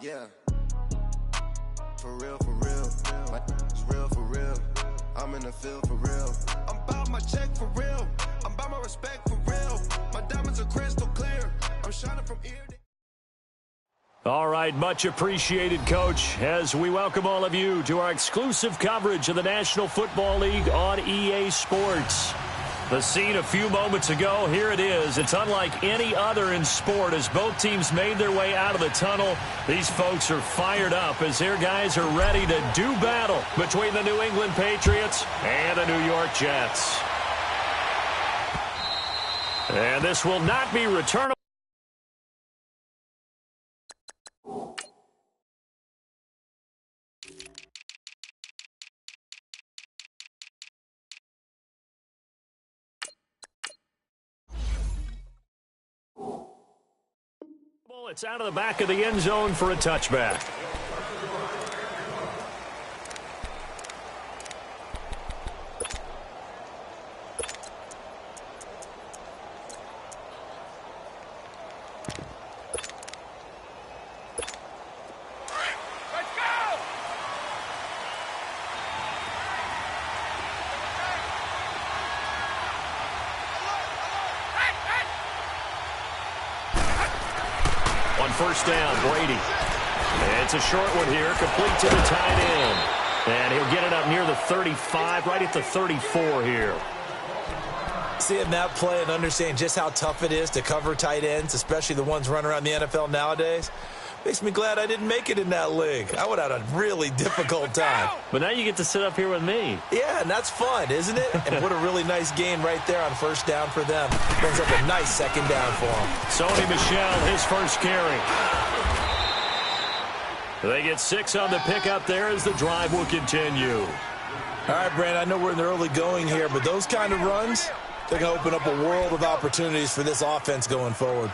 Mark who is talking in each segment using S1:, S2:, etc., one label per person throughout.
S1: Yeah. For real, for real. It's real for real. I'm in the field for real. I'm about my check for real. I'm about my respect for real. My diamonds are crystal clear. I'm shining from ear to...
S2: All right, much appreciated, Coach, as we welcome all of you to our exclusive coverage of the National Football League on EA Sports. The scene a few moments ago, here it is. It's unlike any other in sport as both teams made their way out of the tunnel. These folks are fired up as their guys are ready to do battle between the New England Patriots and the New York Jets. And this will not be returnable. It's out of the back of the end zone for a touchback. First down, Brady. It's a short one here, complete to the tight end. And he'll get it up near the 35, right at the 34 here.
S3: Seeing that play and understanding just how tough it is to cover tight ends, especially the ones running around the NFL nowadays, makes me glad I didn't make it in that league. I would have had a really difficult time.
S2: But now you get to sit up here with me.
S3: Yeah, and that's fun, isn't it? And what a really nice gain right there on first down for them. Brings up a nice second down for them.
S2: Sony Michel, his first carry. They get 6 on the pickup there as the drive will continue.
S3: All right, Brandon, I know we're in the early going here, but those kind of runs, they're going to open up a world of opportunities for this offense going forward.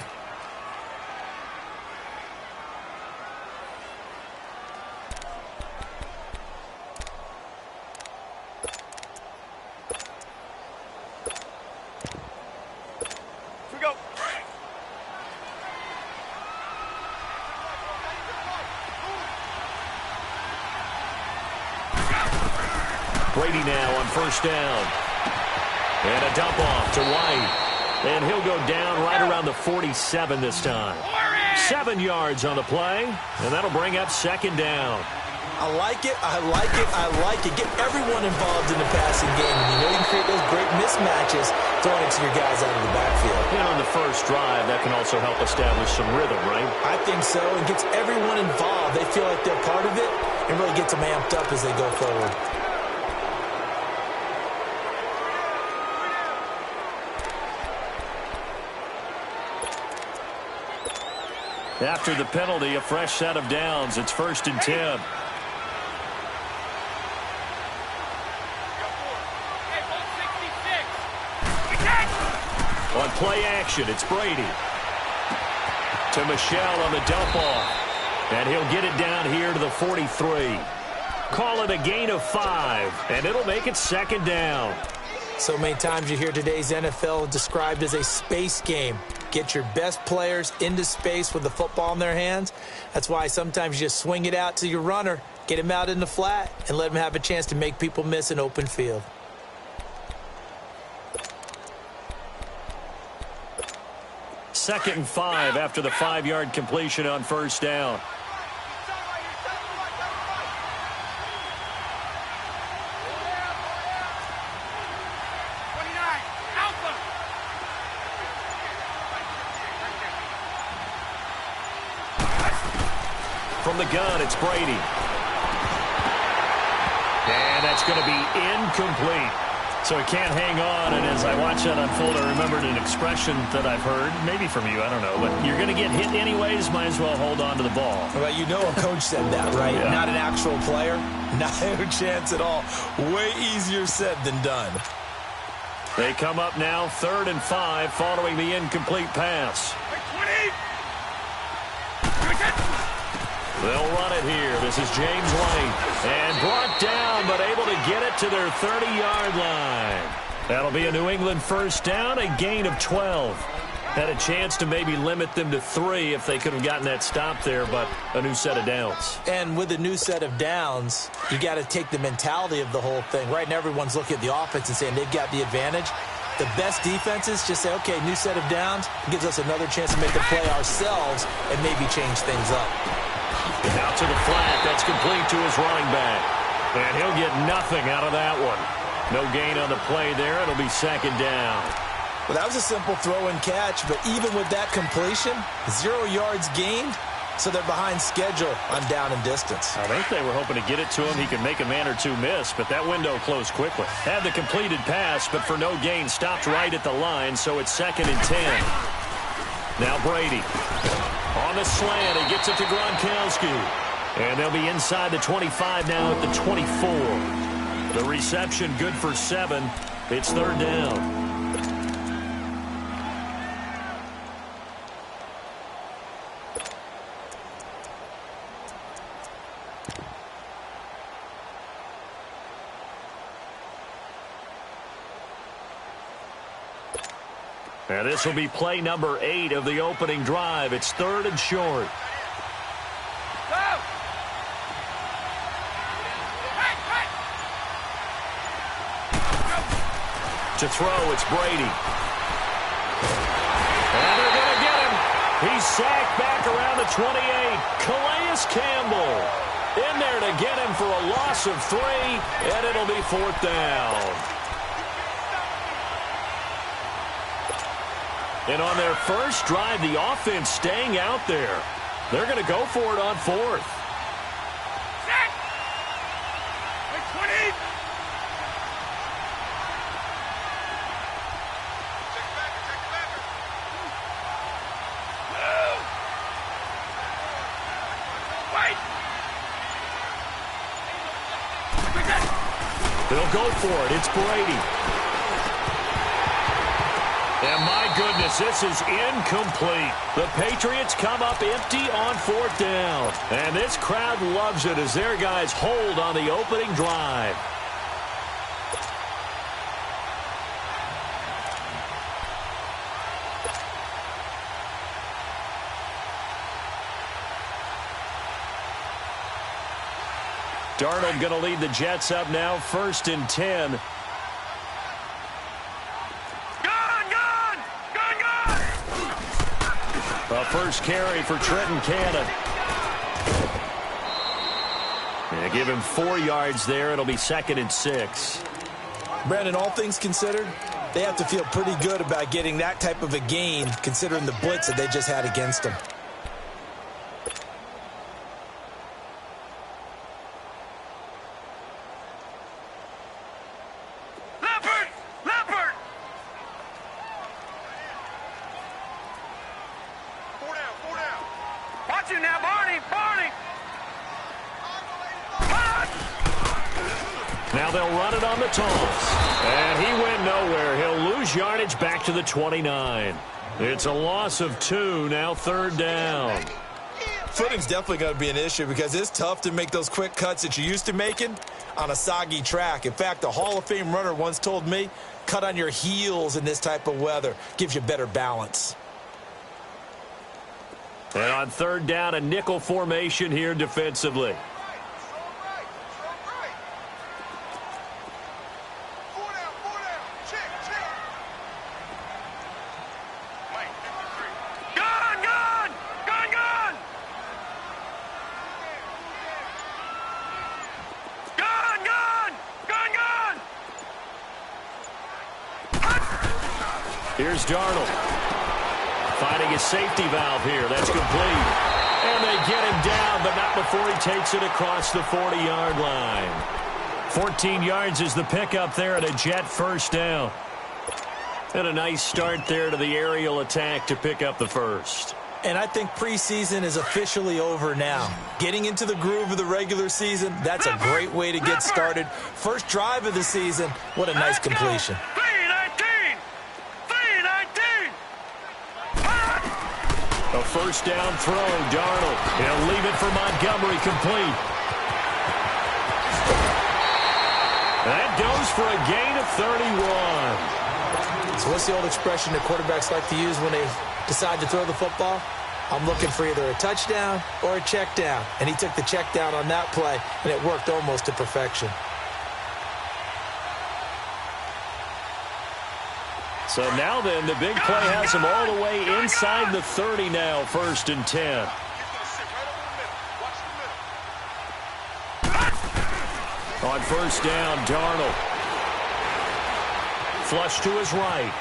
S2: Brady now on first down. And a dump off to White. And he'll go down right around the 47 this time. 7 yards on the play, and that'll bring up second down.
S3: I like it, I like it, I like it. Get everyone involved in the passing game. And you know you can create those great mismatches throwing it to your guys out of the backfield.
S2: And on the first drive, that can also help establish some rhythm, right?
S3: I think so, and gets everyone involved. They feel like they're part of it and really gets them amped up as they go forward.
S2: After the penalty, a fresh set of downs. It's 1st and 10. On play action, it's Brady. To Michel on the dump off. And he'll get it down here to the 43. Call it a gain of 5, and it'll make it second down.
S3: So many times you hear today's NFL described as a space game. Get your best players into space with the football in their hands. That's why sometimes you just swing it out to your runner, get him out in the flat, and let him have a chance to make people miss an open field.
S2: Second and 5 after the 5-yard completion on first down. From the gun, it's Brady. And that's going to be incomplete. So he can't hang on, and as I watch that unfold, I remembered an expression that I've heard, maybe from you, I don't know, but you're going to get hit anyways, might as well hold on to the ball.
S3: Well, you know a coach said that, right?
S2: Yeah.
S3: Not an actual player. Not a chance at all. Way easier said than done.
S2: They come up now, 3rd and 5, following the incomplete pass. They'll run it here. This is James White. And brought down, but able to get it to their 30-yard line. That'll be a New England first down, a gain of 12. Had a chance to maybe limit them to 3 if they could have gotten that stop there, but a new set of downs.
S3: And with a new set of downs, you got to take the mentality of the whole thing. Right now, everyone's looking at the offense and saying they've got the advantage. The best defenses just say, okay, new set of downs. It gives us another chance to make a play ourselves and maybe change things up.
S2: Out to the flat. That's complete to his running back. And he'll get nothing out of that one. No gain on the play there. It'll be second down.
S3: Well, that was a simple throw and catch, but even with that completion, 0 yards gained, so they're behind schedule on down and distance.
S2: I think they were hoping to get it to him. He could make a man or two miss, but that window closed quickly. Had the completed pass, but for no gain, stopped right at the line, so it's 2nd and 10. Now Brady. On the slant, he gets it to Gronkowski. And they'll be inside the 25 now at the 24. The reception good for 7. It's 3rd down. And this will be play number 8 of the opening drive. It's 3rd and short. To throw, it's Brady. And they're going to get him. He's sacked back around the 28. Calais Campbell in there to get him for a loss of 3, and it'll be 4th down. And on their first drive, the offense staying out there. They're going to go for it on 4th.
S4: Set! 20!
S2: They'll go for it. It's Brady. And my goodness, this is incomplete. The Patriots come up empty on 4th down. And this crowd loves it as their guys hold on the opening drive. Darnold going to lead the Jets up now, 1st and 10. A first carry for Trenton Cannon. And give him 4 yards there. It'll be 2nd and 6.
S3: Brandon, all things considered, they have to feel pretty good about getting that type of a gain, considering the blitz that they just had against them.
S2: Now they'll run it on the toss. And he went nowhere. He'll lose yardage back to the 29. It's a loss of 2, now 3rd down.
S3: Footing's definitely going to be an issue because it's tough to make those quick cuts that you're used to making on a soggy track. In fact, a Hall of Fame runner once told me, cut on your heels in this type of weather. Gives you better balance.
S2: And on 3rd down, a nickel formation here defensively. Here's Darnold. Finding a safety valve here. That's complete. And they get him down, but not before he takes it across the 40-yard line. 14 yards is the pickup there at a Jet first down. And a nice start there to the aerial attack to pick up the first.
S3: And I think preseason is officially over now. Getting into the groove of the regular season, that's a great way to get started. First drive of the season, what a nice completion.
S2: A first down throw, Darnold. He'll leave it for Montgomery, complete. That goes for a gain of 31.
S3: So what's the old expression that quarterbacks like to use when they decide to throw the football? I'm looking for either a touchdown or a check down. And he took the check down on that play, and it worked almost to perfection.
S2: So now then, the big play has him all the way inside the 30 now, 1st and 10. On 1st down, Darnold. Flush to his right.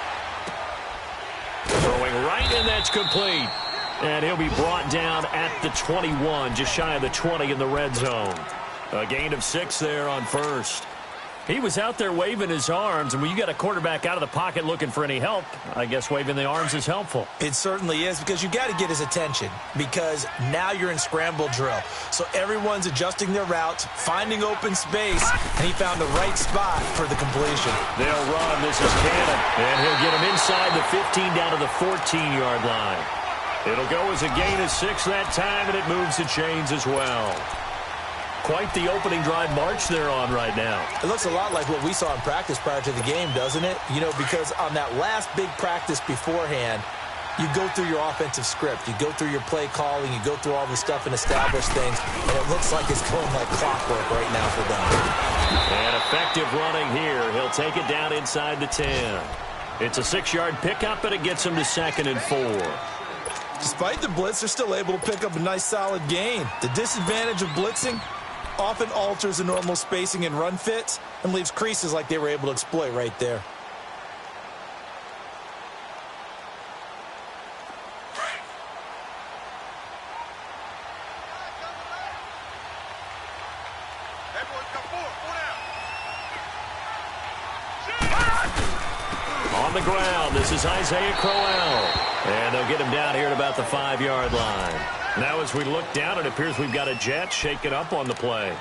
S2: Throwing right, and that's complete. And he'll be brought down at the 21, just shy of the 20 in the red zone. A gain of 6 there on 1st. He was out there waving his arms, and when you got a quarterback out of the pocket looking for any help, I guess waving the arms is helpful.
S3: It certainly is, because you got to get his attention, because now you're in scramble drill. So everyone's adjusting their routes, finding open space, and he found the right spot for the completion.
S2: They'll run. This is Cannon, and he'll get him inside the 15 down to the 14-yard line. It'll go as a gain of 6 that time, and it moves the chains as well. Quite the opening drive march they're on right now.
S3: It looks a lot like what we saw in practice prior to the game, doesn't it? You know, because on that last big practice beforehand, you go through your offensive script. You go through your play calling. You go through all the stuff and establish things. And it looks like it's going like clockwork right now for them.
S2: And effective running here. He'll take it down inside the 10. It's a 6-yard pickup, and it gets him to 2nd and 4.
S3: Despite the blitz, they're still able to pick up a nice solid gain. The disadvantage of blitzing often alters the normal spacing and run fits and leaves creases like they were able to exploit right there.
S2: On the ground, this is Isaiah Crowell. And they'll get him down here at about the 5-yard line. Now as we look down, it appears we've got a jet shaken up on the play.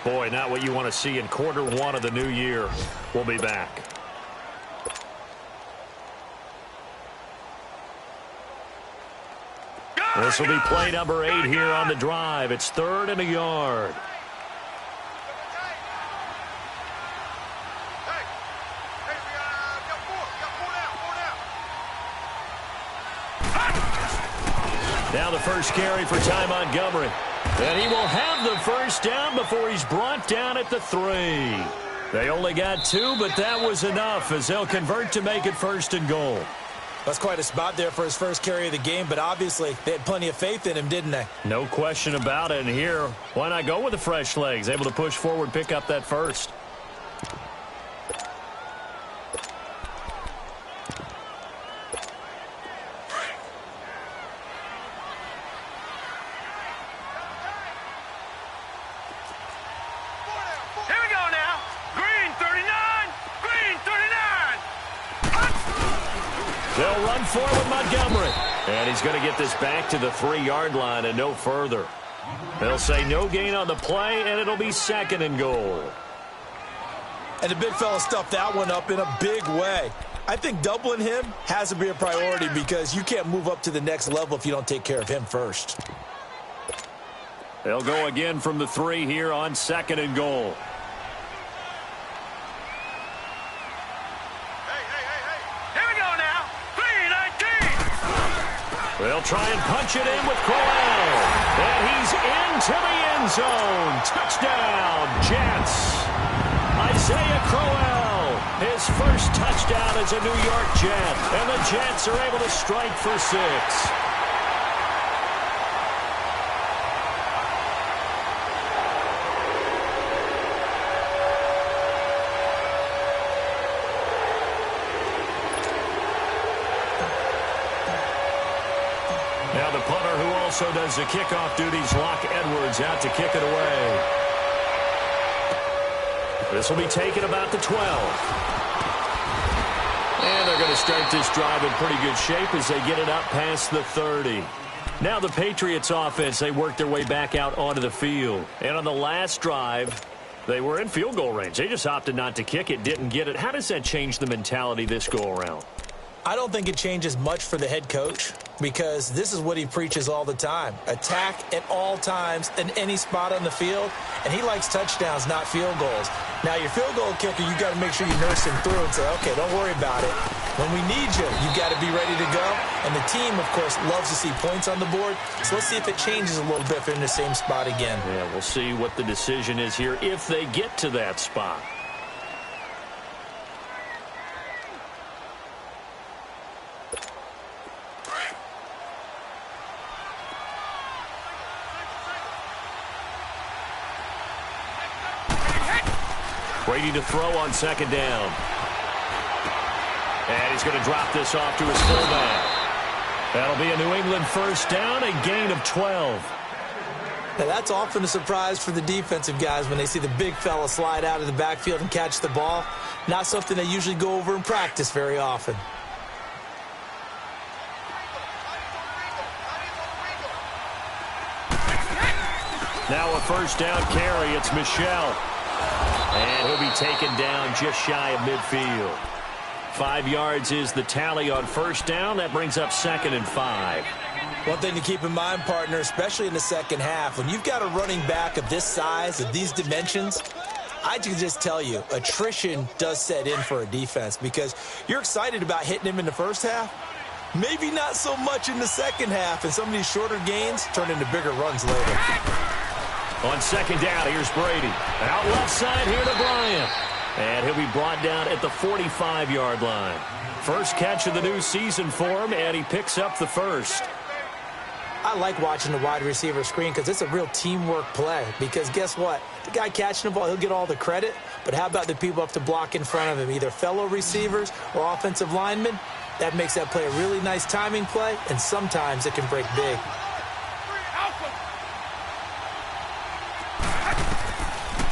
S2: Boy, not what you want to see in quarter 1 of the new year. We'll be back. This will be play number 8 here on the drive. It's 3rd and a yard. Now the first carry for Ty Montgomery. And he will have the first down before he's brought down at the 3. They only got 2, but that was enough as they'll convert to make it 1st and goal.
S3: That's quite a spot there for his first carry of the game, but obviously they had plenty of faith in him, didn't they?
S2: No question about it. And here, why not go with the fresh legs? Able to push forward, pick up that first. They'll run for it with Montgomery. And he's going to get this back to the 3-yard line and no further. They'll say no gain on the play, and it'll be 2nd and goal.
S3: And the big fella stuffed that one up in a big way. I think doubling him has to be a priority because you can't move up to the next level if you don't take care of him first.
S2: They'll go again from the 3 here on 2nd and goal. They'll try and punch it in with Crowell. And he's into the end zone. Touchdown, Jets. Isaiah Crowell, his first touchdown as a New York Jet. And the Jets are able to strike for 6. Now the punter who also does the kickoff duties, Locke Edwards, out to kick it away. This will be taken about the 12. And they're going to start this drive in pretty good shape as they get it up past the 30. Now the Patriots offense, they work their way back out onto the field. And on the last drive, they were in field goal range. They just opted not to kick it, didn't get it. How does that change the mentality this go-around?
S3: I don't think it changes much for the head coach because this is what he preaches all the time. Attack at all times in any spot on the field, and he likes touchdowns, not field goals. Now, your field goal kicker, you got to make sure you nurse him through and say, okay, don't worry about it. When we need you, you've got to be ready to go. And the team, of course, loves to see points on the board. So let's see if it changes a little bit if they're in the same spot again.
S2: Yeah, we'll see what the decision is here if they get to that spot. Brady to throw on second down. And he's going to drop this off to his fullback. That'll be a New England first down, a gain of 12.
S3: Now, that's often a surprise for the defensive guys when they see the big fella slide out of the backfield and catch the ball. Not something they usually go over in practice very often.
S2: Now a first down carry. It's Michel. And he'll be taken down just shy of midfield. 5 yards is the tally on first down. That brings up 2nd and 5.
S3: One thing to keep in mind, partner, especially in the second half, when you've got a running back of this size, of these dimensions, I can just tell you, attrition does set in for a defense because you're excited about hitting him in the first half. Maybe not so much in the second half, and some of these shorter gains turn into bigger runs later.
S2: On second down, here's Brady. Out left side here to Bryant. And he'll be brought down at the 45-yard line. First catch of the new season for him, and he picks up the first.
S3: I like watching the wide receiver screen because it's a real teamwork play. Because guess what? The guy catching the ball, he'll get all the credit. But how about the people up to block in front of him, either fellow receivers or offensive linemen? That makes that play a really nice timing play, and sometimes it can break big.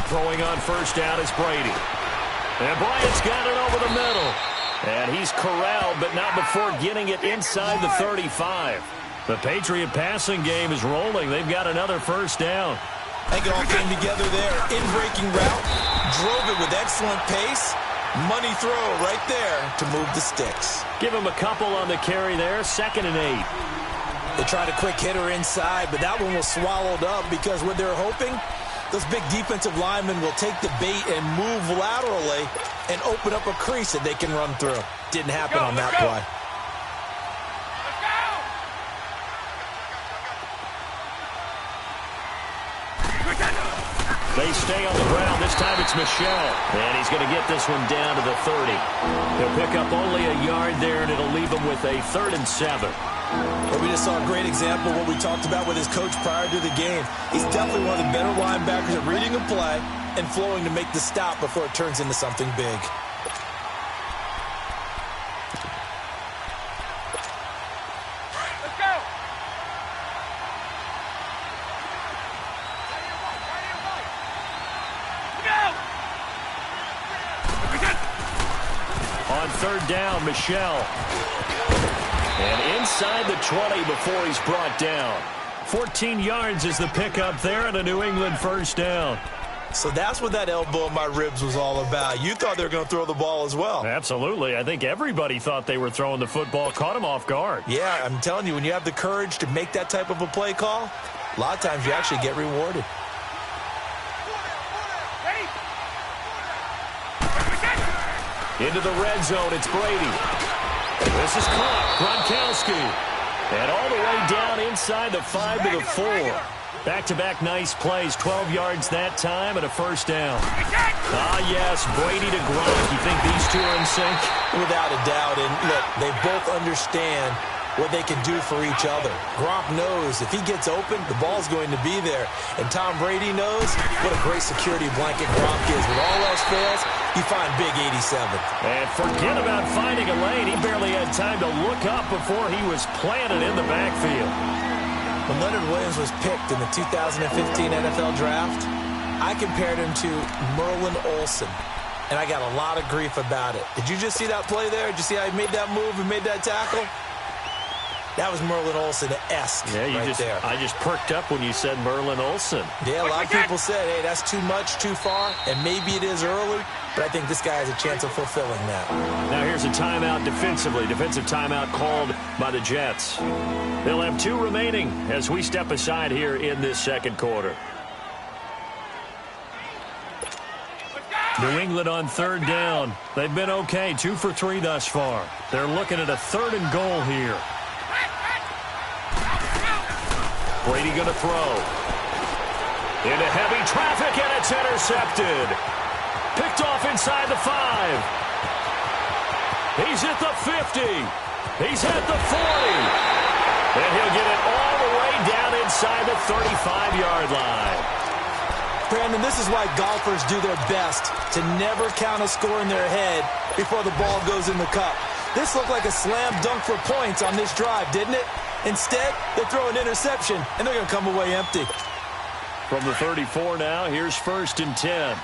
S2: Throwing on first down is Brady. And Bryant's got it over the middle. And he's corralled, but not before getting it inside the 35. The Patriot passing game is rolling. They've got another first down.
S3: I think it all came together there. In-breaking route. Drove it with excellent pace. Money throw right there to move the sticks.
S2: Give him a couple on the carry there. 2nd and 8.
S3: They tried a quick hitter inside, but that one was swallowed up because what they're hoping, those big defensive linemen will take the bait and move laterally and open up a crease that they can run through. Didn't happen on that play.
S2: They stay on the ground. This time it's Michel. And he's going to get this one down to the 30. He'll pick up only a yard there, and it'll leave him with a 3rd and 7.
S3: Well, we just saw a great example of what we talked about with his coach prior to the game. He's definitely one of the better linebackers at reading a play and flowing to make the stop before it turns into something big.
S4: Let's go.
S2: On 3rd down, Michel. And inside the 20 before he's brought down. 14 yards is the pickup there and a New England first down.
S3: So that's what that elbow in my ribs was all about. You thought they were going to throw the ball as well.
S2: Absolutely. I think everybody thought they were throwing the football. Caught him off guard.
S3: Yeah, I'm telling you, when you have the courage to make that type of a play call, a lot of times you actually get rewarded.
S2: Into the red zone, it's Brady. This is caught. Gronkowski. And all the way down inside the 5 to the 4. Back-to-back nice plays. 12 yards that time and a first down. Ah, yes, Brady to Gronk. You think these two are in sync?
S3: Without a doubt. And look, they both understand what they can do for each other. Gronk knows if he gets open, the ball's going to be there. And Tom Brady knows what a great security blanket Gronk is. When all else fails, you find big 87.
S2: And forget about finding a lane. He barely had time to look up before he was planted in the backfield.
S3: When Leonard Williams was picked in the 2015 NFL Draft, I compared him to Merlin Olsen. And I got a lot of grief about it. Did you just see that play there? Did you see how he made that move and made that tackle? That was Merlin Olsen-esque right there.
S2: I just perked up when you said Merlin Olsen.
S3: Yeah, a lot of people said, hey, that's too much, too far, and maybe it is early, but I think this guy has a chance of fulfilling that.
S2: Now here's a timeout defensively. Defensive timeout called by the Jets. They'll have 2 remaining as we step aside here in this second quarter. New England on third down. They've been okay, 2 for 3 thus far. They're looking at a 3rd and goal here. Brady going to throw. Into heavy traffic, and it's intercepted. Picked off inside the 5. He's at the 50. He's at the 40. And he'll get it all the way down inside the 35-yard line.
S3: Brandon, this is why golfers do their best to never count a score in their head before the ball goes in the cup. This looked like a slam dunk for points on this drive, didn't it? Instead, they throw an interception, and they're going to come away empty.
S2: From the 34 now, here's 1st and 10.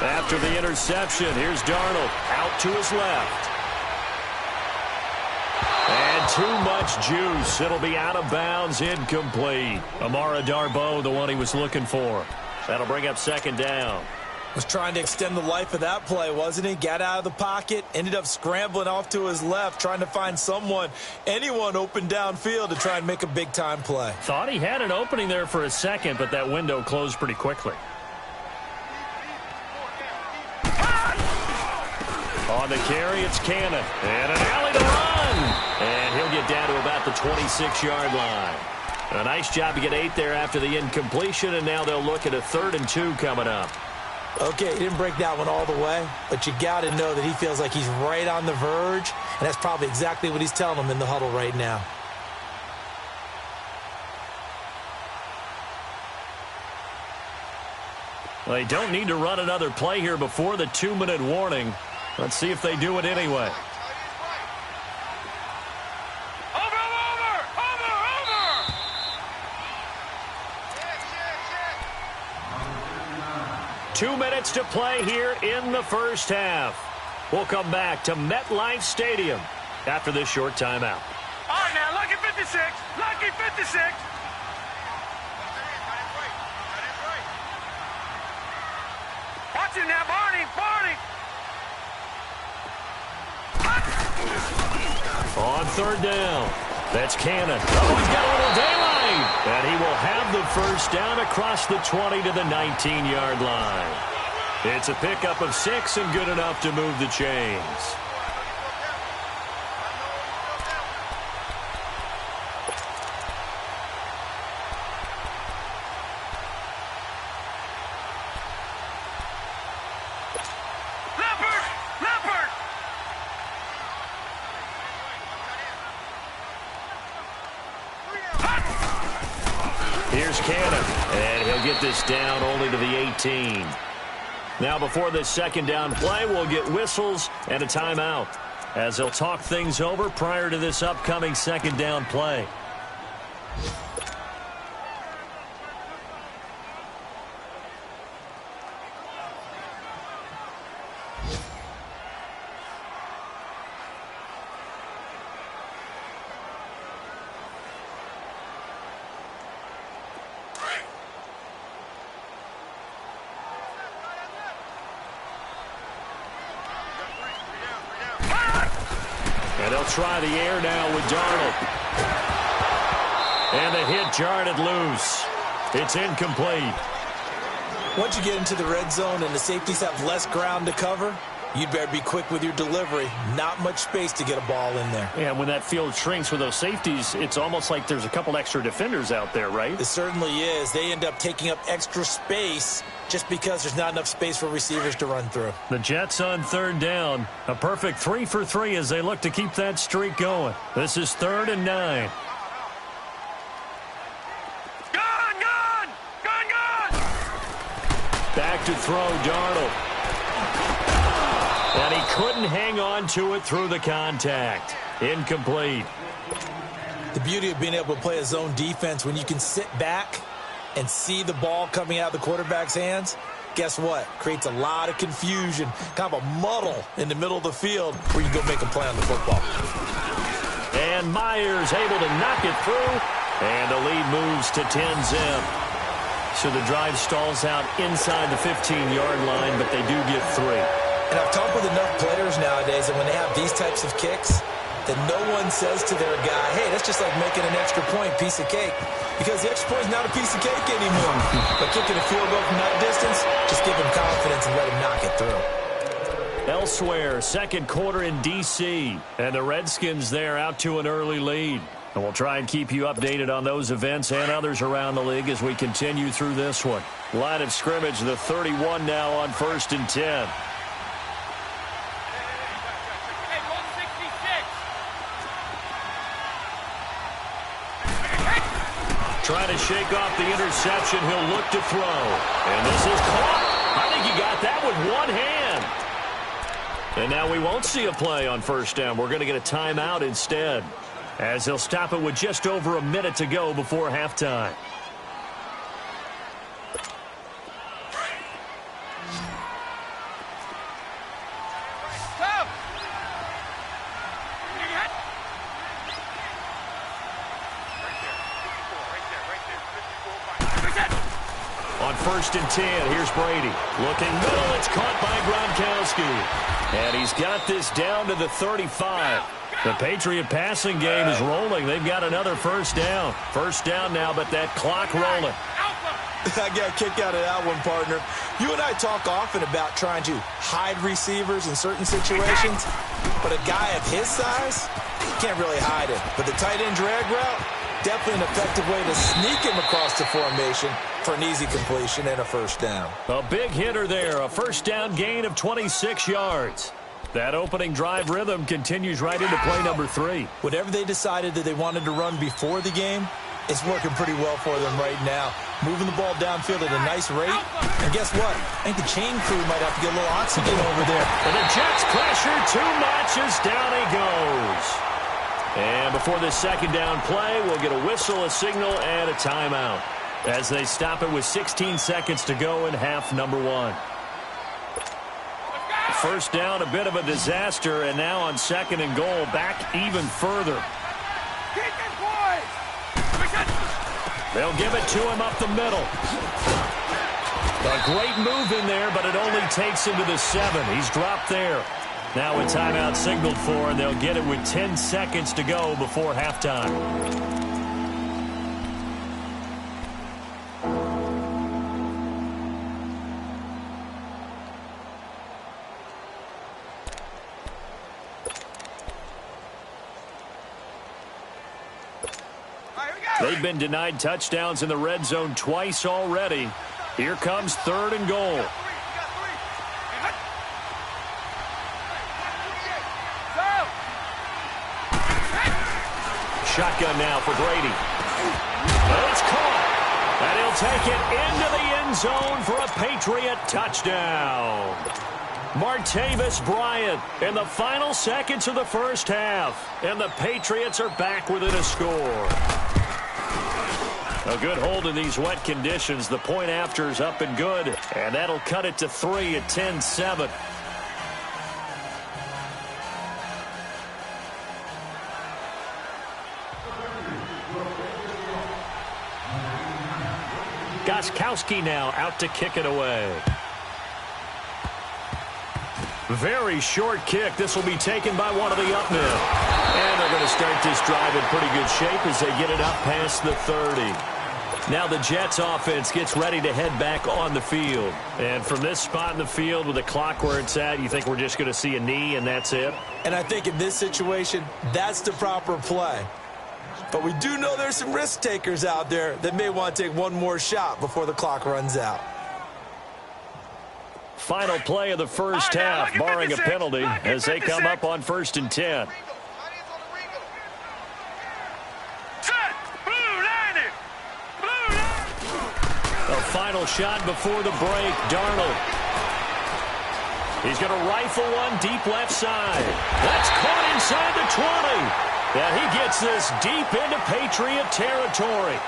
S2: After the interception, here's Darnold out to his left. And too much juice. It'll be out of bounds, incomplete. Amara Darboh, the one he was looking for. That'll bring up 2nd down.
S3: Was trying to extend the life of that play, wasn't he? Got out of the pocket, ended up scrambling off to his left, trying to find anyone open downfield to try and make a big-time play.
S2: Thought he had an opening there for a second, but that window closed pretty quickly. On the carry, it's Cannon. And an alley to run. And he'll get down to about the 26-yard line. A nice job to get 8 there after the incompletion, and now they'll look at a 3rd and 2 coming up.
S3: Okay, he didn't break that one all the way, but you got to know that he feels like he's right on the verge, and that's probably exactly what he's telling them in the huddle right now.
S2: Well, they don't need to run another play here before the 2-minute warning. Let's see if they do it anyway.
S4: Over!
S2: 2 minutes to play here in the first half. We'll come back to MetLife Stadium after this short timeout.
S4: All right, now, lucky 56. Lucky 56. Watch him now, Barney.
S2: On 3rd down, that's Cannon. Oh, he's got a little daylight. And he will have the 1st down across the 20 to the 19-yard line. It's a pickup of 6 and good enough to move the chains. Here's Cannon, and he'll get this down only to the 18. Now before this 2nd down play, we'll get whistles and a timeout as they'll talk things over prior to this upcoming 2nd down play. And they'll try the air now with Darnold. And the hit jarred it loose. It's incomplete.
S3: Once you get into the red zone and the safeties have less ground to cover, you'd better be quick with your delivery. Not much space to get a ball in there.
S2: Yeah, when that field shrinks with those safeties, it's almost like there's a couple extra defenders out there, right?
S3: It certainly is. They end up taking up extra space just because there's not enough space for receivers to run through.
S2: The Jets on 3rd down. A perfect 3 for 3 as they look to keep that streak going. This is 3rd and 9.
S4: Gone!
S2: Back to throw, Darnold. And he couldn't hang on to it through the contact. Incomplete.
S3: The beauty of being able to play a zone defense when you can sit back and see the ball coming out of the quarterback's hands, guess what? Creates a lot of confusion, kind of a muddle in the middle of the field where you can go make a play on the football.
S2: And Myers able to knock it through, and the lead moves to 10-zip. So the drive stalls out inside the 15-yard line, but they do get 3.
S3: And I've talked with enough players nowadays that when they have these types of kicks, that no one says to their guy, hey, that's just like making an extra point, piece of cake. Because the extra point is not a piece of cake anymore. But kicking a field goal from that distance, just give him confidence and let him knock it through.
S2: Elsewhere, second quarter in D.C., and the Redskins there out to an early lead. And we'll try and keep you updated on those events and others around the league as we continue through this one. Line of scrimmage, the 31 now on 1st and 10. Trying to shake off the interception. He'll look to throw. And this is caught. I think he got that with one hand. And now we won't see a play on first down. We're going to get a timeout instead, as he'll stop it with just over a minute to go before halftime. On 1st and 10, here's Brady. Looking middle, it's caught by Gronkowski. And he's got this down to the 35. The Patriot passing game is rolling. They've got another first down. First down now, but that clock rolling.
S3: I got a kick out of that one, partner. You and I talk often about trying to hide receivers in certain situations, but a guy of his size can't really hide it. But the tight end drag route, definitely an effective way to sneak him across the formation for an easy completion and a first down.
S2: A big hitter there, a first down gain of 26 yards. That opening drive rhythm continues right into play number 3.
S3: Whatever they decided that they wanted to run before the game, it's working pretty well for them right now. Moving the ball downfield at a nice rate. And guess what? I think the chain crew might have to get a little oxygen over there.
S2: And the Jets pressure too much as down he goes. And before this second down play, we'll get a whistle, a signal, and a timeout as they stop it with 16 seconds to go in half number 1. First down, a bit of a disaster, and now on 2nd and goal, back even further. They'll give it to him up the middle. A great move in there, but it only takes him to the 7. He's dropped there. Now a timeout signaled for, and they'll get it with 10 seconds to go before halftime. They've been denied touchdowns in the red zone twice already. Here comes 3rd and goal. Shotgun now for Brady. It's caught. And he'll take it into the end zone for a Patriot touchdown. Martavis Bryant in the final seconds of the first half. And the Patriots are back within a score. A good hold in these wet conditions. The point after is up and good. And that'll cut it to 3 at 10-7. Gostkowski now out to kick it away. Very short kick. This will be taken by one of the up men. And they're going to start this drive in pretty good shape as they get it up past the 30. Now the Jets offense gets ready to head back on the field. And from this spot in the field with the clock where it's at, you think we're just going to see a knee and that's it?
S3: And I think in this situation, that's the proper play. But we do know there's some risk takers out there that may want to take one more shot before the clock runs out.
S2: Final play of the first half, barring a penalty, as they come up on 1st and 10. A final shot before the break, Darnold. He's going to rifle one deep left side. That's caught inside the 20. And he gets this deep into Patriot territory.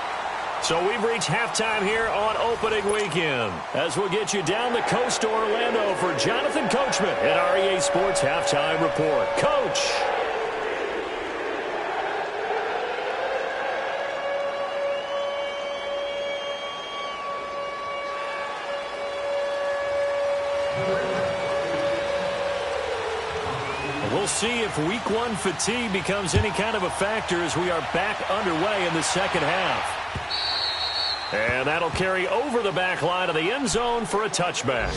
S2: So we've reached halftime here on opening weekend, as we'll get you down the coast to Orlando for Jonathan Coachman at our EA Sports Halftime Report. Coach. We'll see if week one fatigue becomes any kind of a factor as we are back underway in the second half. And that'll carry over the back line of the end zone for a touchback.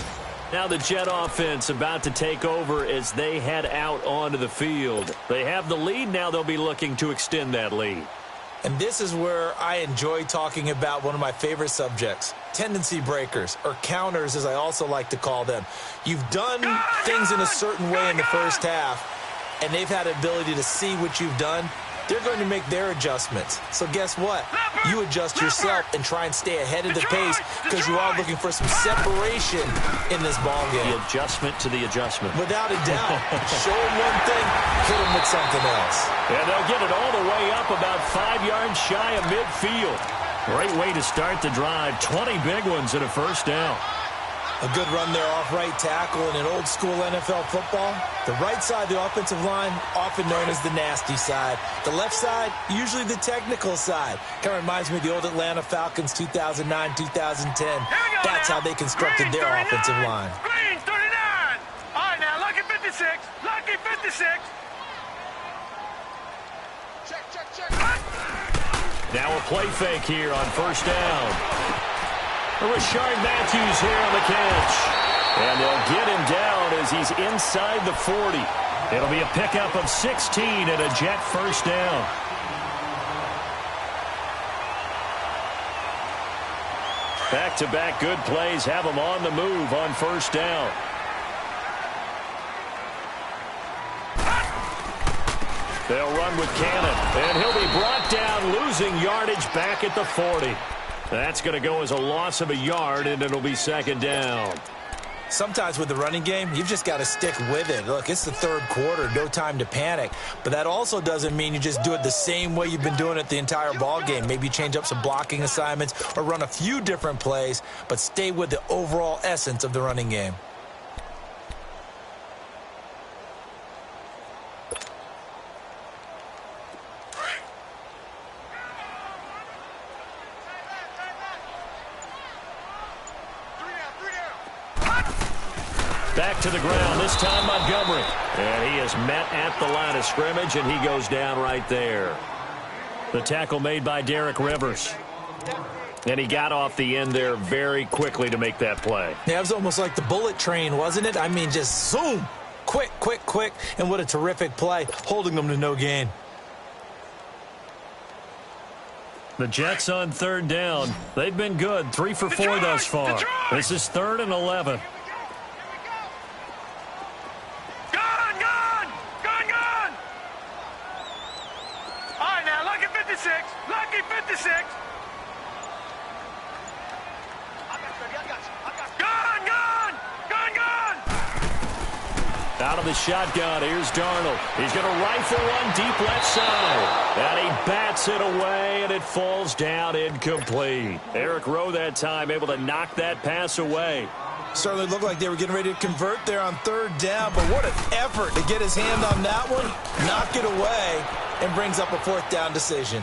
S2: Now the Jet offense about to take over as they head out onto the field. They have the lead. Now they'll be looking to extend that lead.
S3: And this is where I enjoy talking about one of my favorite subjects, tendency breakers, or counters as I also like to call them. You've done things in a certain way in the first half, and they've had the ability to see what you've done. They're going to make their adjustments. So guess what? You adjust yourself and try and stay ahead of the pace because you are looking for some separation in this ball game.
S2: The adjustment to the adjustment.
S3: Without a doubt. Show them one thing, hit them with something else.
S2: And they'll get it all the way up about 5 yards shy of midfield. Great way to start the drive. 20 big ones and a first down.
S3: A good run there off right tackle in an old-school NFL football. The right side of the offensive line, often known as the nasty side. The left side, usually the technical side. Kind of reminds me of the old Atlanta Falcons 2009-2010. That's how they constructed their offensive line.
S4: Green 39. All right, now, lucky 56. Lucky 56. Check.
S2: Now a play fake here on first down. Rashard Matthews here on the catch. And they'll get him down as he's inside the 40. It'll be a pickup of 16 and a Jet first down. Back-to-back good plays have them on the move on first down. They'll run with Cannon, and he'll be brought down, losing yardage back at the 40. That's going to go as a loss of a yard, and it'll be second down.
S3: Sometimes with the running game, you've just got to stick with it. Look, it's the third quarter, no time to panic. But that also doesn't mean you just do it the same way you've been doing it the entire ball game. Maybe change up some blocking assignments or run a few different plays, but stay with the overall essence of the running game.
S2: Back to the ground, this time Montgomery. And he is met at the line of scrimmage, and he goes down right there. The tackle made by Derek Rivers. And he got off the end there very quickly to make that play.
S3: Yeah, it was almost like the bullet train, wasn't it? I mean, just zoom. Quick, quick, quick. And what a terrific play, holding them to no gain.
S2: The Jets on third down. They've been good, 3 for 4 thus far. This is 3rd and 11.
S4: Lucky 56. Gone.
S2: Out of the shotgun, here's Darnold. He's going to rifle one deep left side. And he bats it away, and it falls down incomplete. Eric Rowe that time able to knock that pass away.
S3: Certainly looked like they were getting ready to convert there on third down, but what an effort to get his hand on that one, knock it away, and brings up a fourth down decision.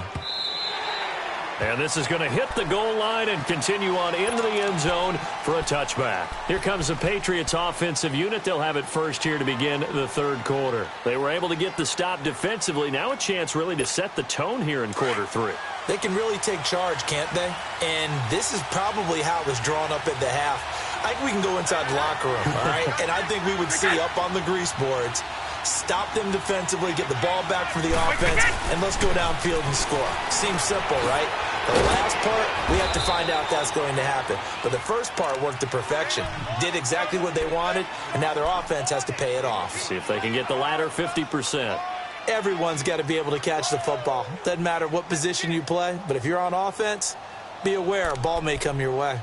S2: And this is going to hit the goal line and continue on into the end zone for a touchback. Here comes the Patriots offensive unit. They'll have it first here to begin the third quarter. They were able to get the stop defensively. Now a chance really to set the tone here in quarter 3.
S3: They can really take charge, can't they? And this is probably how it was drawn up at the half. I think we can go inside the locker room, all right? And I think we would see up on the grease boards, stop them defensively, get the ball back for the offense, and let's go downfield and score. Seems simple, right? The last part, we have to find out if that's going to happen. But the first part worked to perfection. Did exactly what they wanted, and now their offense has to pay it off.
S2: See if they can get the latter 50%.
S3: Everyone's got to be able to catch the football. Doesn't matter what position you play, but if you're on offense, be aware a ball may come your way.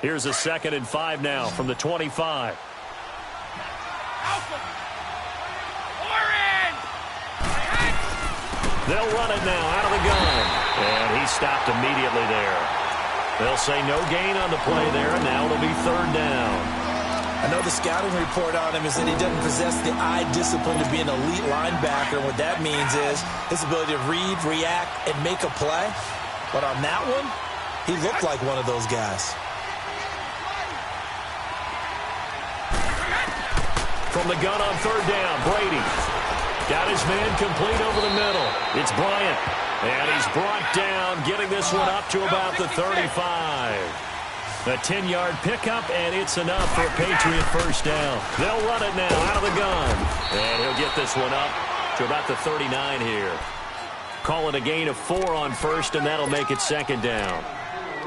S2: Here's a 2nd and 5 now from the 25. They'll run it now out of the gun. And he stopped immediately there. They'll say no gain on the play there, and now it'll be 3rd down.
S3: I know the scouting report on him is that he doesn't possess the eye discipline to be an elite linebacker. And what that means is his ability to read, react, and make a play. But on that one, he looked like one of those guys.
S2: From the gun on third down, Brady. Got his man complete over the middle. It's Bryant. And he's brought down, getting this one up to about the 35. A 10-yard pickup, and it's enough for a Patriot first down. They'll run it now out of the gun. And he'll get this one up to about the 39 here. Call it a gain of 4 on first, and that'll make it second down.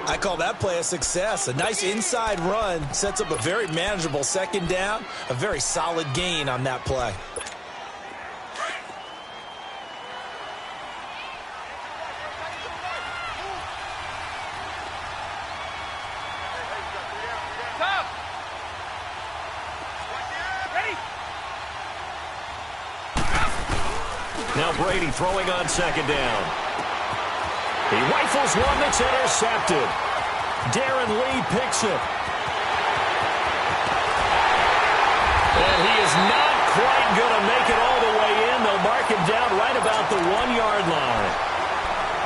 S3: I call that play a success. A nice inside run sets up a very manageable second down. A very solid gain on that play.
S2: Now Brady throwing on second down. He rifles one that's intercepted. Darren Lee picks it. And he is not quite going to make it all the way in. They'll mark him down right about the 1-yard line.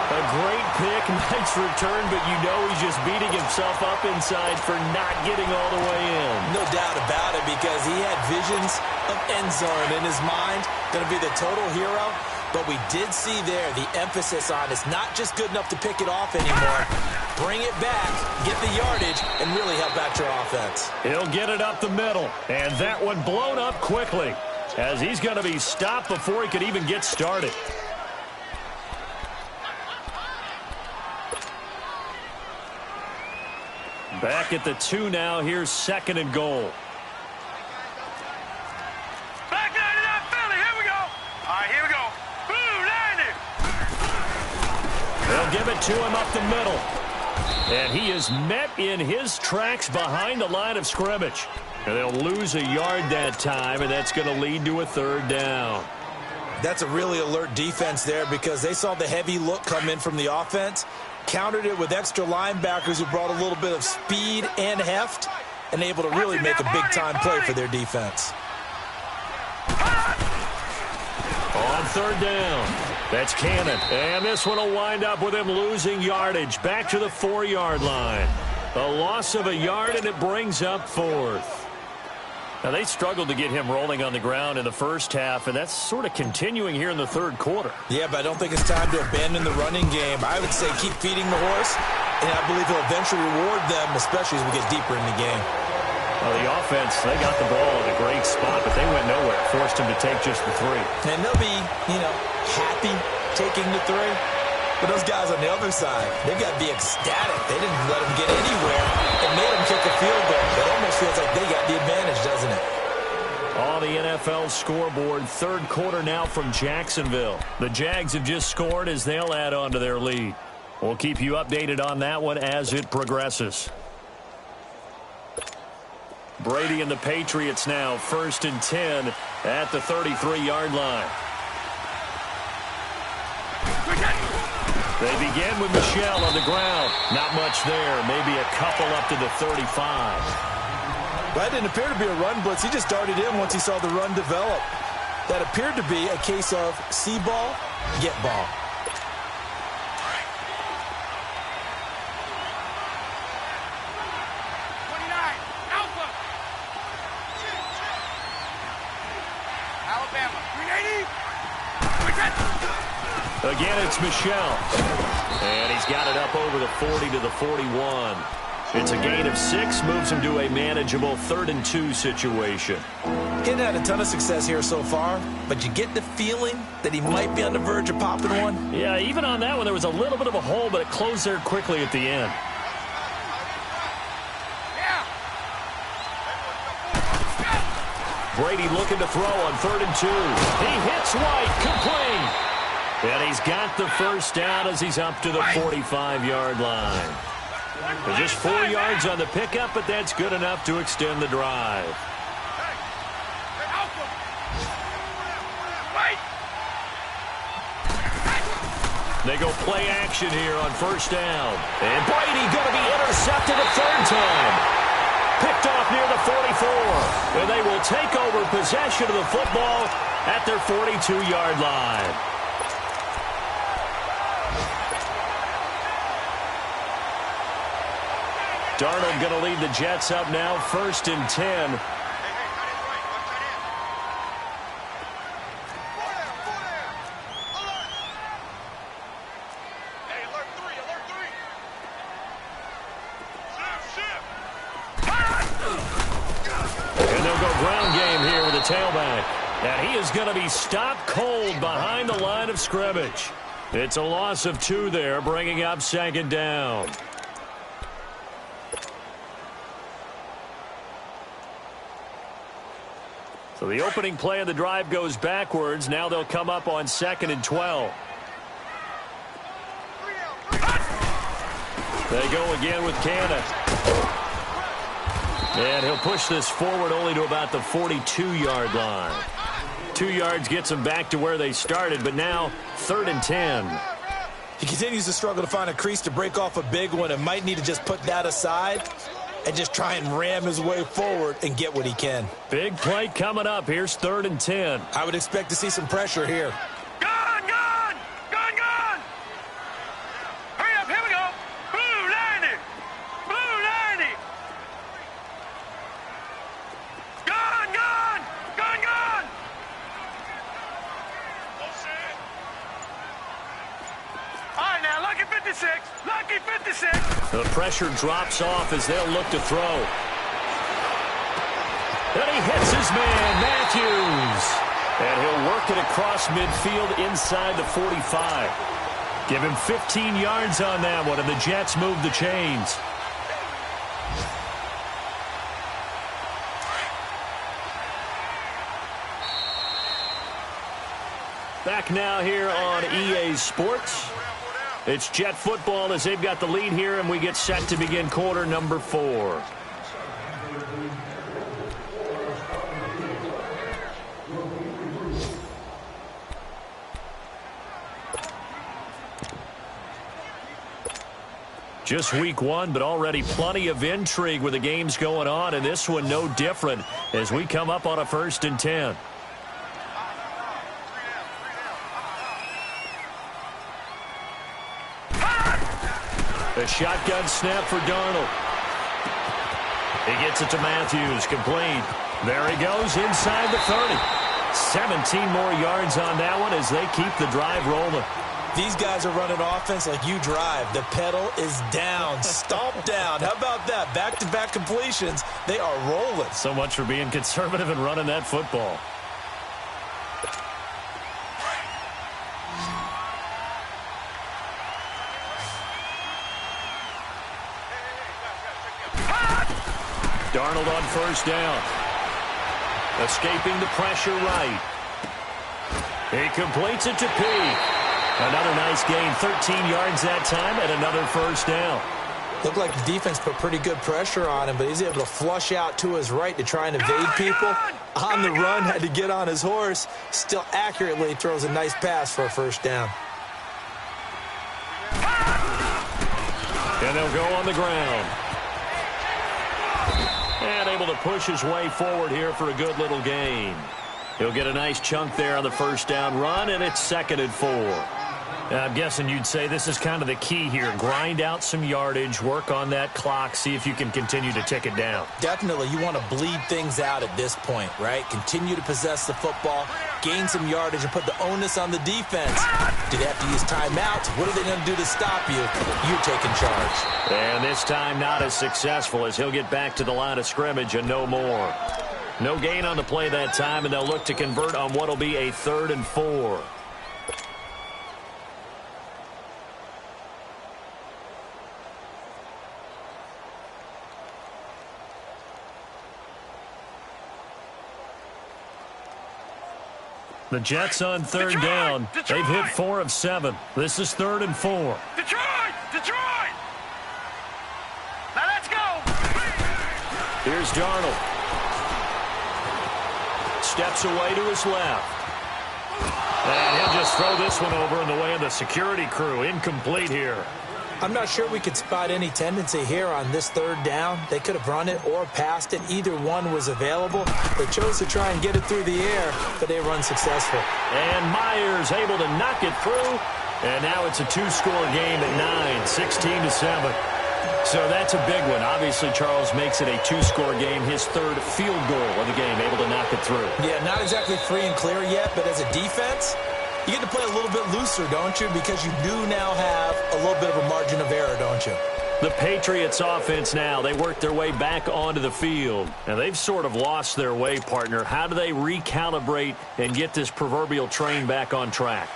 S2: A great pick, nice return, but you know he's just beating himself up inside for not getting all the way in.
S3: No doubt about it, because he had visions of end zone in his mind. Going to be the total hero. But we did see there the emphasis on it's not just good enough to pick it off anymore. Bring it back, get the yardage, and really help out your offense.
S2: He'll get it up the middle, and that one blown up quickly as he's going to be stopped before he could even get started. Back at the 2 now. Here's second and goal.
S4: Back 99 Philly. Here we go. All right, here we go.
S2: They'll give it to him up the middle. And he is met in his tracks behind the line of scrimmage. And they'll lose a yard that time, and that's going to lead to a third down.
S3: That's a really alert defense there, because they saw the heavy look come in from the offense, countered it with extra linebackers who brought a little bit of speed and heft, and able to really make a big-time play for their defense.
S2: On third down, that's Cannon. And this one will wind up with him losing yardage back to the 4-yard line. A loss of a yard, and it brings up fourth. Now, they struggled to get him rolling on the ground in the first half, and that's sort of continuing here in the third quarter.
S3: Yeah, but I don't think it's time to abandon the running game. I would say keep feeding the horse, and I believe he'll eventually reward them, especially as we get deeper in the game.
S2: Well, the offense, they got the ball in a great spot, but they went nowhere. Forced him to take just the 3.
S3: And they'll be, happy taking the 3. But those guys on the other side, they've got to be ecstatic. They didn't let them get anywhere and made them kick a field goal. It almost feels like they got the advantage, doesn't it?
S2: On the NFL scoreboard, third quarter now from Jacksonville. The Jags have just scored as they'll add on to their lead. We'll keep you updated on that one as it progresses. Brady and the Patriots now, 1st and 10 at the 33-yard line. They begin with Michel on the ground. Not much there. Maybe a couple up to the 35.
S3: That didn't appear to be a run blitz. He just darted in once he saw the run develop. That appeared to be a case of see ball, get ball.
S2: Again, it's Michel. And he's got it up over the 40 to the 41. It's a gain of 6, moves him to a manageable 3rd and 2 situation.
S3: He hadn't had a ton of success here so far, but you get the feeling that he might be on the verge of popping one.
S2: Yeah, even on that one, there was a little bit of a hole, but it closed there quickly at the end. Brady looking to throw on 3rd and 2. He hits White, complete. And he's got the first down as he's up to the 45-yard line. Just 4 yards on the pickup, but that's good enough to extend the drive. They go play action here on first down. And Brady going to be intercepted a 3rd time. Picked off near the 44. And they will take over possession of the football at their 42-yard line. Darnold going to lead the Jets up now, 1st and 10. ground game here with a tailback. And he is going to be stopped cold behind the line of scrimmage. It's a loss of 2 there, bringing up second down. So the opening play of the drive goes backwards. Now they'll come up on 2nd and 12. They go again with Canada. And he'll push this forward only to about the 42-yard line. 2 yards gets them back to where they started, but now 3rd and 10.
S3: He continues to struggle to find a crease to break off a big one and might need to just put that aside and just try and ram his way forward and get what he can.
S2: Big play coming up. Here's 3rd and 10.
S3: I would expect to see some pressure here.
S4: Gone, gone! Gone, gone! Hurry up, here we go! Blue 90! Blue 90! Gone, gone! Gone, gone! All right, now, lucky 56! Lucky 56!
S2: The pressure drops off as they'll look to throw. And he hits his man, Matthews. And he'll work it across midfield inside the 45. Give him 15 yards on that one, and the Jets move the chains. Back now here on EA Sports. It's Jet football as they've got the lead here, and we get set to begin quarter number 4. Just week 1, but already plenty of intrigue with the games going on, and this one no different as we come up on a 1st and 10. A shotgun snap for Darnold. He gets it to Matthews, complete. There he goes inside the 30. 17 more yards on that one as they keep the drive rolling.
S3: These guys are running offense like you drive. The pedal is down, stomp down. How about that? Back-to-back completions. They are rolling.
S2: So much for being conservative and running that football. Darnold on 1st down. Escaping the pressure right. He completes it to Peake. Another nice gain, 13 yards that time, and another 1st down.
S3: Looked like the defense put pretty good pressure on him, but he's able to flush out to his right to try and evade people. On the run, had to get on his horse. Still accurately throws a nice pass for a 1st down.
S2: And they'll go on the ground. And able to push his way forward here for a good little gain. He'll get a nice chunk there on the 1st down run, and it's 2nd and 4. I'm guessing you'd say this is kind of the key here. Grind out some yardage, work on that clock, see if you can continue to tick it down.
S3: Definitely, you want to bleed things out at this point, right? Continue to possess the football, gain some yardage, and put the onus on the defense. Do they have to use timeouts? What are they going to do to stop you? You're taking charge.
S2: And this time not as successful as he'll get back to the line of scrimmage and no more. No gain on the play that time, and they'll look to convert on what will be a 3rd and 4. The Jets on 3rd down. They've hit 4 of 7. This is 3rd and 4.
S4: Detroit! Detroit! Now let's go!
S2: Here's Darnold. Steps away to his left. And he'll just throw this one over in the way of the security crew. Incomplete here.
S3: I'm not sure we could spot any tendency here on this 3rd down. They could have run it or passed it. Either one was available. They chose to try and get it through the air, but they were unsuccessful.
S2: And Myers able to knock it through. And now it's a 2-score game at 9, 16-7. So that's a big one. Obviously, Charles makes it a 2-score game, his 3rd field goal of the game, able to knock it through.
S3: Yeah, not exactly free and clear yet, but as a defense, you get to play a little bit looser, don't you? Because you do now have a little bit of a margin of error, don't you?
S2: The Patriots offense now, they work their way back onto the field. And they've sort of lost their way, partner. How do they recalibrate and get this proverbial train back on track?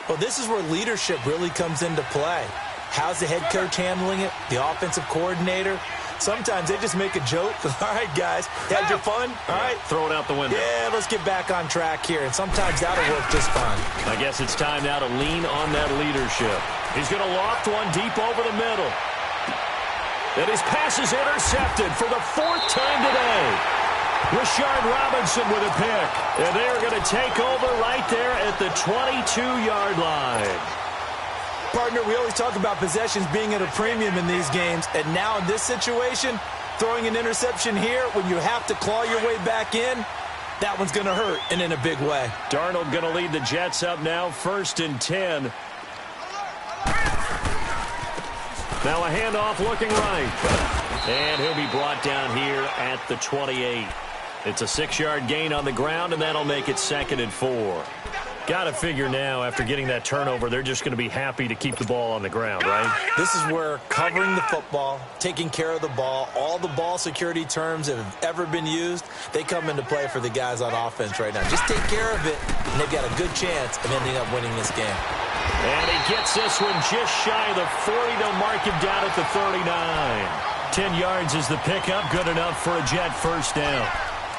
S3: Well, this is where leadership really comes into play. How's the head coach handling it? The offensive coordinator? Sometimes they just make a joke. All right, guys, had your fun? All right.
S2: Throw it out the window.
S3: Yeah, let's get back on track here. And sometimes that'll work just fine.
S2: I guess it's time now to lean on that leadership. He's going to loft one deep over the middle. And his pass is intercepted for the 4th time today. Rashard Robinson with a pick. And they're going to take over right there at the 22-yard line.
S3: Partner, we always talk about possessions being at a premium in these games, and now in this situation, throwing an interception here when you have to claw your way back in, that one's going to hurt, and in a big way.
S2: Darnold going to lead the Jets up now, 1st and 10. Now a handoff looking right. And he'll be brought down here at the 28. It's a 6-yard gain on the ground, and that'll make it 2nd and 4. Got to figure now, after getting that turnover, they're just going to be happy to keep the ball on the ground, right?
S3: This is where covering the football, taking care of the ball, all the ball security terms that have ever been used, they come into play for the guys on offense right now. Just take care of it, and they've got a good chance of ending up winning this game.
S2: And he gets this one just shy of the 40. They'll mark him down at the 39. 10 yards is the pickup, good enough for a Jet first down.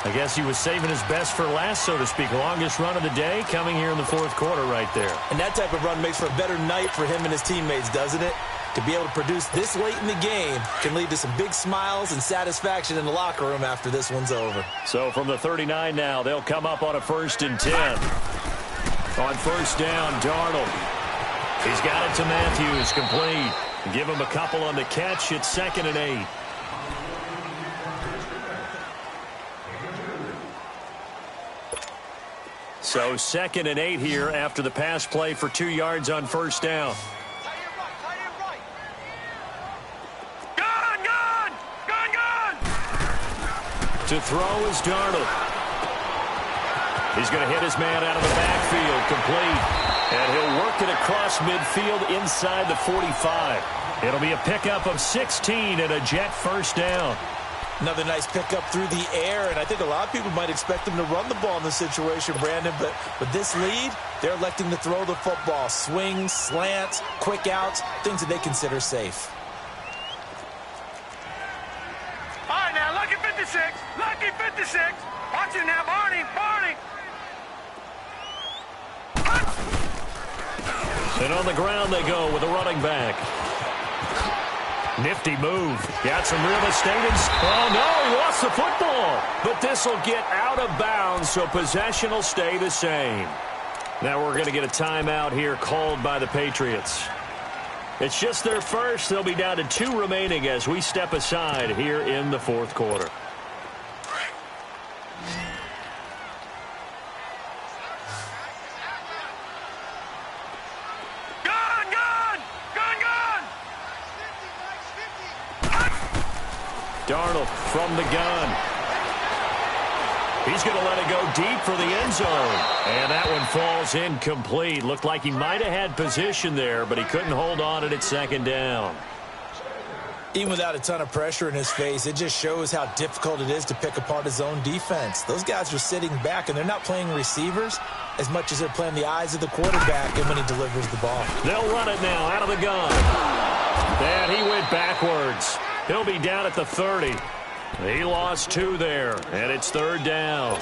S2: I guess he was saving his best for last, so to speak. Longest run of the day coming here in the 4th quarter right there.
S3: And that type of run makes for a better night for him and his teammates, doesn't it? To be able to produce this late in the game can lead to some big smiles and satisfaction in the locker room after this one's over.
S2: So from the 39 now, they'll come up on a 1st and 10. On 1st down, Darnold. He's got it to Matthews, complete. Give him a couple on the catch. It's 2nd and 8. So 2nd and 8 here after the pass play for 2 yards on 1st down.
S4: Gun!
S2: To throw is Darnold. He's going to hit his man out of the backfield, complete. And he'll work it across midfield inside the 45. It'll be a pickup of 16 and a Jet first down.
S3: Another nice pickup through the air, and I think a lot of people might expect him to run the ball in this situation, Brandon, but with this lead, they're electing to throw the football. Swings, slants, quick outs, things that they consider safe.
S4: All right, now, lucky 56. Lucky 56. Watch it now, Barney.
S2: And on the ground they go with a running back. Nifty move. Got some real estate. Oh, no, he lost the football. But this will get out of bounds, so possession will stay the same. Now we're going to get a timeout here called by the Patriots. It's just their first. They'll be down to 2 remaining as we step aside here in the 4th quarter. Darnold from the gun. He's going to let it go deep for the end zone. And that one falls incomplete. Looked like he might have had position there, but he couldn't hold on at 2nd down.
S3: Even without a ton of pressure in his face, it just shows how difficult it is to pick apart his own defense. Those guys are sitting back, and they're not playing receivers as much as they're playing the eyes of the quarterback and when he delivers the ball.
S2: They'll run it now out of the gun. And he went backwards. He'll be down at the 30. He lost 2 there, and it's 3rd down.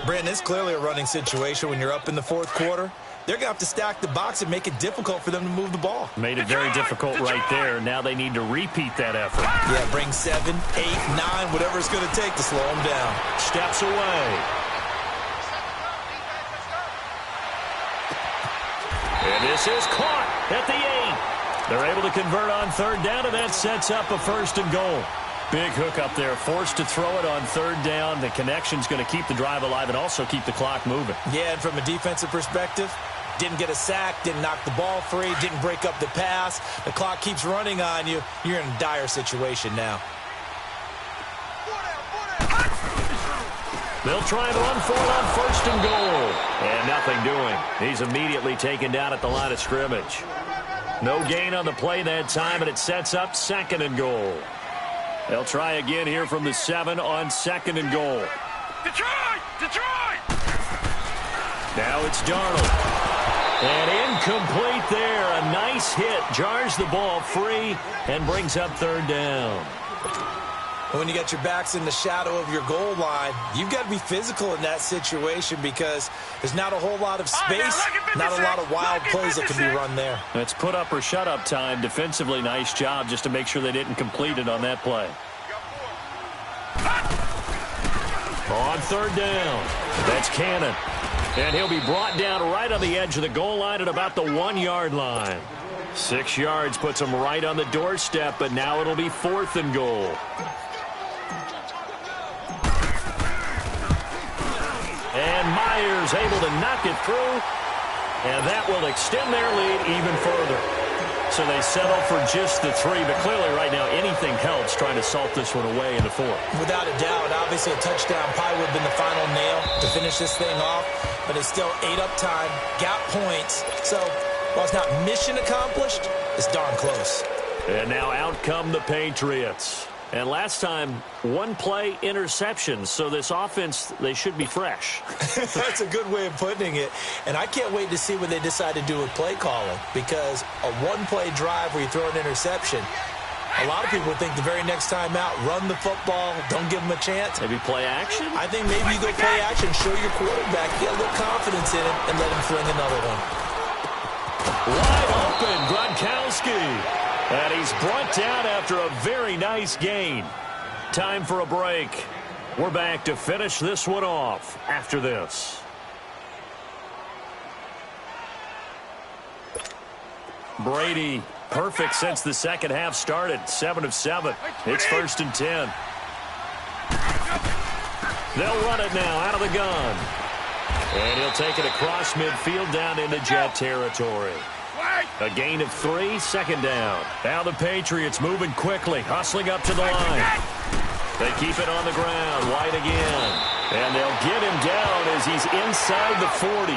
S3: Brandon, it's clearly a running situation when you're up in the 4th quarter. They're going to have to stack the box and make it difficult for them to move the ball.
S2: Made it very difficult right there. Now they need to repeat that effort.
S3: Yeah, bring 7, 8, 9, whatever it's going to take to slow them down.
S2: Steps away. And this is caught at the 8. They're able to convert on 3rd down, and that sets up a 1st and goal. Big hook up there, forced to throw it on 3rd down. The connection's going to keep the drive alive and also keep the clock moving.
S3: Yeah, and from a defensive perspective, didn't get a sack, didn't knock the ball free, didn't break up the pass. The clock keeps running on you. You're in a dire situation now.
S2: They'll try and run for it on 1st and goal. And nothing doing. He's immediately taken down at the line of scrimmage. No gain on the play that time, and it sets up 2nd and goal. They'll try again here from the 7 on 2nd and goal.
S4: Detroit! Detroit!
S2: Now it's Darnold. And incomplete there. A nice hit. Jars the ball free and brings up 3rd down.
S3: When you got your backs in the shadow of your goal line, you've got to be physical in that situation because there's not a whole lot of space, not a lot of wild plays that can be run there.
S2: It's put up or shut up time. Defensively, nice job just to make sure they didn't complete it on that play. On 3rd down, that's Cannon. And he'll be brought down right on the edge of the goal line at about the 1-yard line. 6 yards puts him right on the doorstep, but now it'll be 4th and goal. And Myers able to knock it through, and that will extend their lead even further. So they settle for just the 3, but clearly right now anything helps trying to salt this one away in the 4th.
S3: Without a doubt, obviously a touchdown probably would have been the final nail to finish this thing off, but it's still ate up time, got points. So while it's not mission accomplished, it's darn close.
S2: And now out come the Patriots. And last time, 1 play interception. So this offense, they should be fresh.
S3: That's a good way of putting it. And I can't wait to see what they decide to do with play calling. Because a 1-play drive where you throw an interception, a lot of people would think the very next time out, run the football, don't give them a chance.
S2: Maybe play action?
S3: I think maybe you go play action, show your quarterback, get a little confidence in him, and let him fling another one.
S2: Wide open, Gronkowski. And he's brought down after a very nice gain. Time for a break. We're back to finish this one off after this. Brady, perfect since the second half started. 7 of 7. It's 1st and 10. They'll run it now out of the gun. And he'll take it across midfield down into Jet territory. A gain of 3, 2nd down. Now the Patriots moving quickly, hustling up to the line. They keep it on the ground, White again. And they'll get him down as he's inside the 40.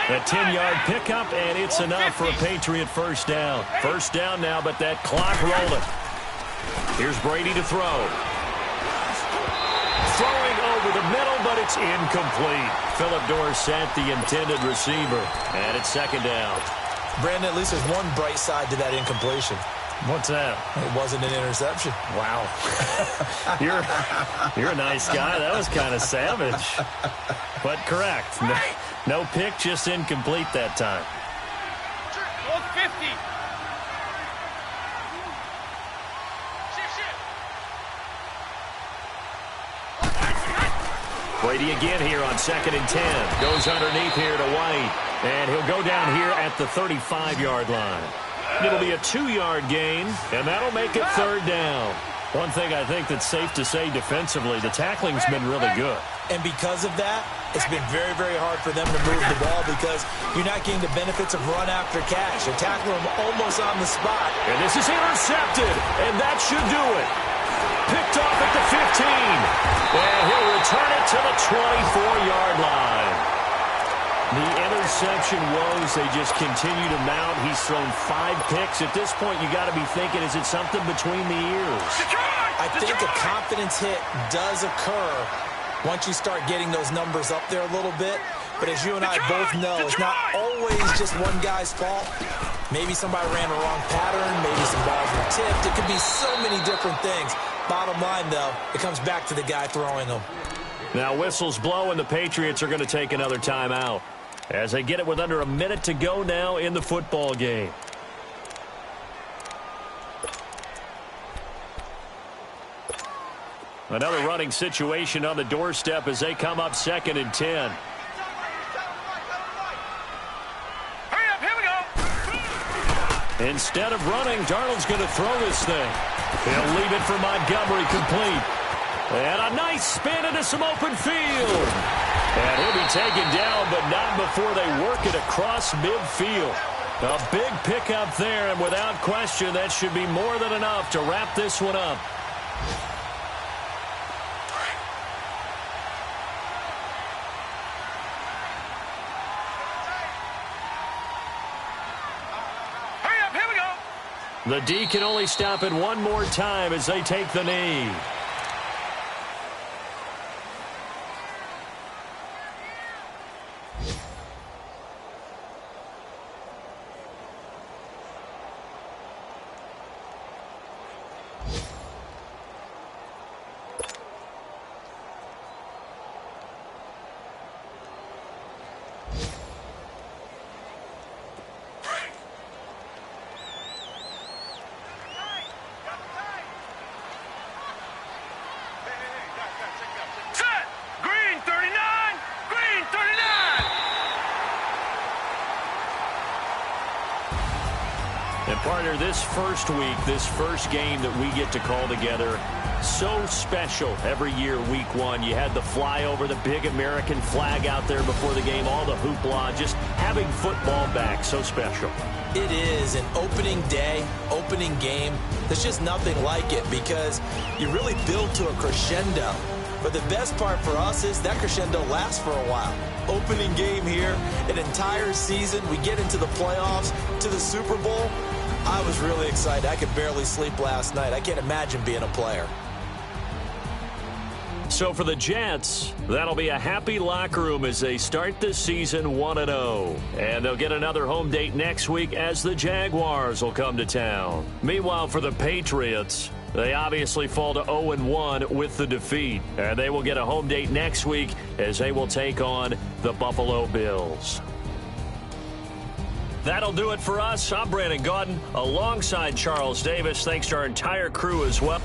S2: A 10-yard pickup, and it's enough for a Patriot 1st down. 1st down now, but that clock rolling. Here's Brady to throw. Throwing over the middle, but it's incomplete. Phillip Dorsett, the intended receiver. And it's 2nd down.
S3: Brandon, at least there's one bright side to that incompletion.
S2: What's that?
S3: It wasn't an interception.
S2: Wow. You're a nice guy. That was kind of savage. But correct. No pick, just incomplete that time.
S4: 50.
S2: Brady again here on 2nd and 10. Goes underneath here to White. And he'll go down here at the 35-yard line. It'll be a 2-yard gain, and that'll make it 3rd down. One thing I think that's safe to say defensively, the tackling's been really good.
S3: And because of that, it's been very, very hard for them to move the ball because you're not getting the benefits of run after catch. You're tackling them almost on the spot.
S2: And this is intercepted, and that should do it. Picked off at the 15. And he'll return it to the 24-yard line. The interception woes, they just continue to mount. He's thrown 5 picks. At this point, you got to be thinking, is it something between the ears?
S3: I think a confidence hit does occur once you start getting those numbers up there a little bit. But as you and I both know, it's not always just one guy's fault. Maybe somebody ran the wrong pattern. Maybe some balls were tipped. It could be so many different things. Bottom line, though, it comes back to the guy throwing them.
S2: Now whistles blow, and the Patriots are going to take another timeout as they get it with under a minute to go now in the football game. Another running situation on the doorstep as they come up 2nd and 10.
S4: Hurry up, here we go.
S2: Instead of running, Darnold's going to throw this thing. He'll leave it for Montgomery complete. And a nice spin into some open field. And he'll be taken down, but not before they work it across midfield. A big pickup there, and without question, that should be more than enough to wrap this one up.
S4: Hurry up, here we go.
S2: The D can only stop it one more time as they take the knee.
S4: Set! Green 39! Green 39!
S2: And partner, this first week, this first game that we get to call together, so special every year, week one. You had the flyover, the big American flag out there before the game, all the hoopla, just having football back, so special.
S3: It is an opening day, opening game. There's just nothing like it because you really build to a crescendo. But the best part for us is that crescendo lasts for a while. Opening game here, an entire season. We get into the playoffs, to the Super Bowl. I was really excited. I could barely sleep last night. I can't imagine being a player.
S2: So for the Jets, that'll be a happy locker room as they start this season 1-0. And they'll get another home date next week as the Jaguars will come to town. Meanwhile, for the Patriots, they obviously fall to 0-1 with the defeat. And they will get a home date next week as they will take on the Buffalo Bills. That'll do it for us. I'm Brandon Gaudin alongside Charles Davis. Thanks to our entire crew as well.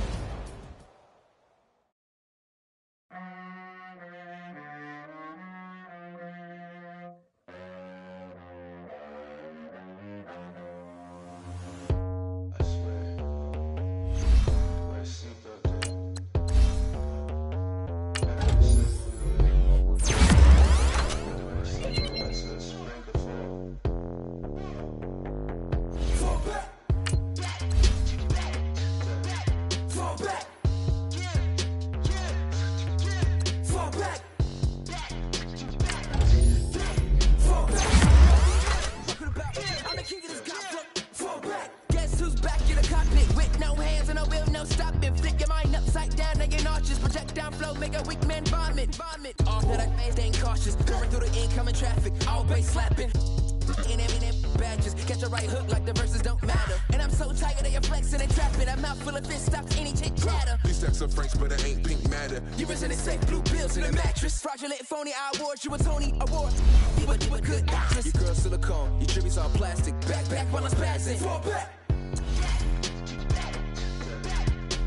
S5: You a Tony Award. You a good actress. Your girl silicone. Your tributes all plastic. Back while I'm spazzing. Fall back.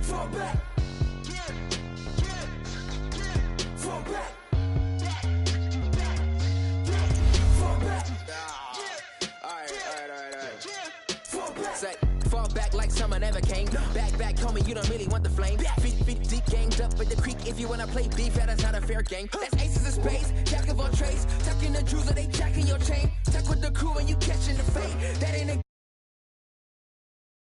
S5: Fall back. Fall back. Fall back. All right. Fall back. Say, fall back like summer never came. Back, homie, you don't really want the flame. Feet deep, ganged up at the creek. If you wanna play beef, that's not a fair game. That's aces of spades, jack of all trades. Tucking the jewels, or they jacking your chain. Tuck with the crew and you catching the fade. That ain't a